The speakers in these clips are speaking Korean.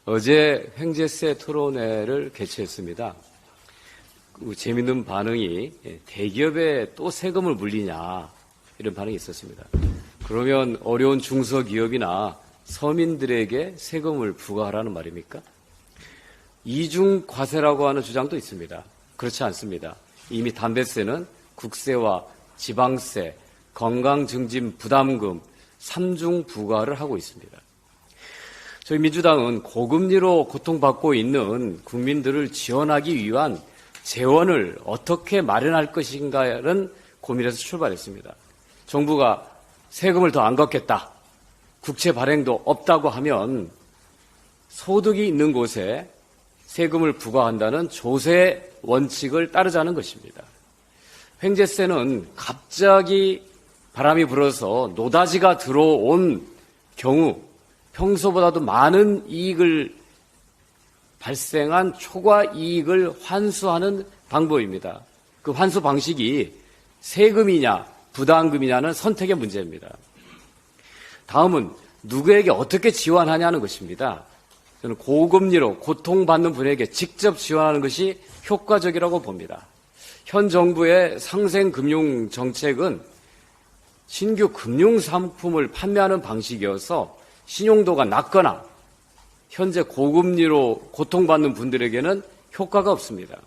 어제 횡재세 토론회를 개최했습니다. 재미있는 반응이 대기업에 또 세금을 물리냐 이런 반응이 있었습니다. 그러면 어려운 중소기업이나 서민들에게 세금을 부과하라는 말입니까? 이중과세라고 하는 주장도 있습니다. 그렇지 않습니다. 이미 담배세는 국세와 지방세, 건강증진 부담금 3중 부과를 하고 있습니다. 저희 민주당은 고금리로 고통받고 있는 국민들을 지원하기 위한 재원을 어떻게 마련할 것인가를 고민해서 출발했습니다. 정부가 세금을 더 안 걷겠다, 국채 발행도 없다고 하면 소득이 있는 곳에 세금을 부과한다는 조세 원칙을 따르자는 것입니다. 횡재세는 갑자기 바람이 불어서 노다지가 들어온 경우 평소보다도 많은 이익을 발생한 초과 이익을 환수하는 방법입니다. 그 환수 방식이 세금이냐 부담금이냐는 선택의 문제입니다. 다음은 누구에게 어떻게 지원하냐는 것입니다. 저는 고금리로 고통받는 분에게 직접 지원하는 것이 효과적이라고 봅니다. 현 정부의 상생금융 정책은 신규 금융상품을 판매하는 방식이어서 신용도가 낮거나 현재 고금리로 고통받는 분들에게는 효과가 없습니다.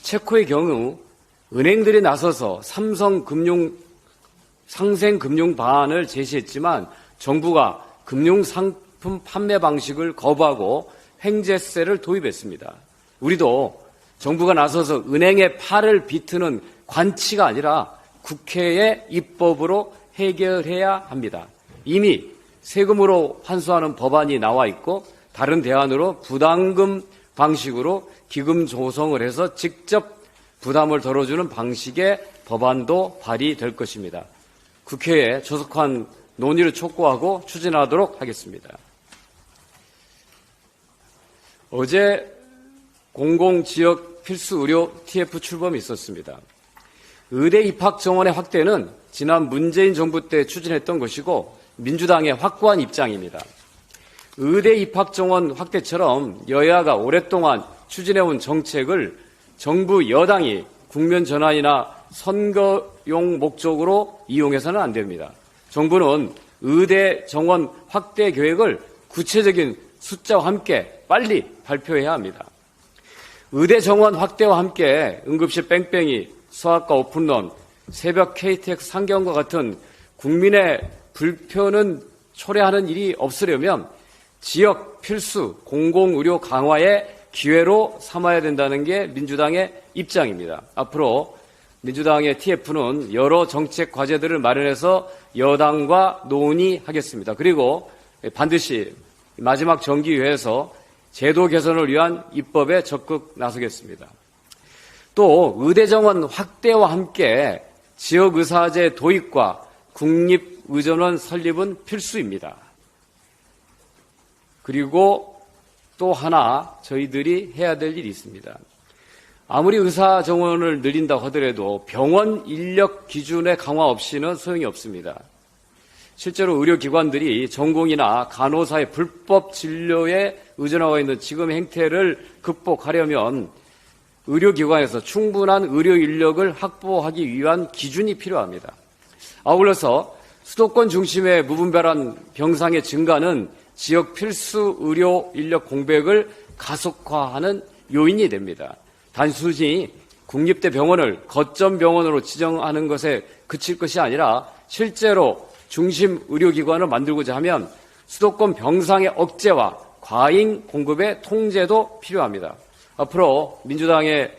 체코의 경우 은행들이 나서서 상생금융 방안을 제시했지만 정부가 금융상품 판매 방식을 거부하고 횡재세를 도입했습니다. 우리도 정부가 나서서 은행의 팔을 비트는 관치가 아니라 국회의 입법으로 해결해야 합니다. 이미 세금으로 환수하는 법안이 나와 있고 다른 대안으로 부담금 방식으로 기금 조성을 해서 직접 부담을 덜어주는 방식의 법안도 발의될 것입니다. 국회에 조속한 논의를 촉구하고 추진하도록 하겠습니다. 어제 공공지역 필수의료 TF 출범이 있었습니다. 의대 입학 정원의 확대는 지난 문재인 정부 때 추진했던 것이고 민주당의 확고한 입장입니다. 의대 입학 정원 확대처럼 여야가 오랫동안 추진해온 정책을 정부 여당이 국면 전환이나 선거용 목적으로 이용해서는 안 됩니다. 정부는 의대 정원 확대 계획을 구체적인 숫자와 함께 빨리 발표해야 합니다. 의대 정원 확대와 함께 응급실 뺑뺑이, 수학과 오픈런, 새벽 KTX 상경과 같은 국민의 불편은 초래하는 일이 없으려면 지역 필수 공공의료 강화의 기회로 삼아야 된다는 게 민주당의 입장입니다. 앞으로 민주당의 TF는 여러 정책 과제들을 마련해서 여당과 논의하겠습니다. 그리고 반드시 마지막 정기회에서 제도 개선을 위한 입법에 적극 나서겠습니다. 또 의대 정원 확대와 함께 지역의사제 도입과 국립의전원 설립은 필수입니다. 그리고 또 하나 저희들이 해야 될 일이 있습니다. 아무리 의사 정원을 늘린다고 하더라도 병원 인력 기준의 강화 없이는 소용이 없습니다. 실제로 의료기관들이 전공이나 간호사의 불법 진료에 의존하고 있는 지금 행태를 극복하려면 의료기관에서 충분한 의료 인력을 확보하기 위한 기준이 필요합니다. 아울러서 수도권 중심의 무분별한 병상의 증가는 지역 필수 의료 인력 공백을 가속화하는 요인이 됩니다. 단순히 국립대 병원을 거점 병원으로 지정하는 것에 그칠 것이 아니라 실제로 중심 의료기관을 만들고자 하면 수도권 병상의 억제와 과잉 공급의 통제도 필요합니다. 앞으로 민주당의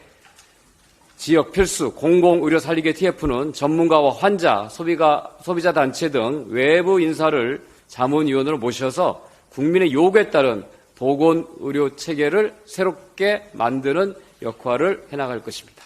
지역 필수 공공의료 살리기 TF는 전문가와 환자, 소비자 단체 등 외부 인사를 자문위원으로 모셔서 국민의 요구에 따른 보건의료 체계를 새롭게 만드는 역할을 해나갈 것입니다.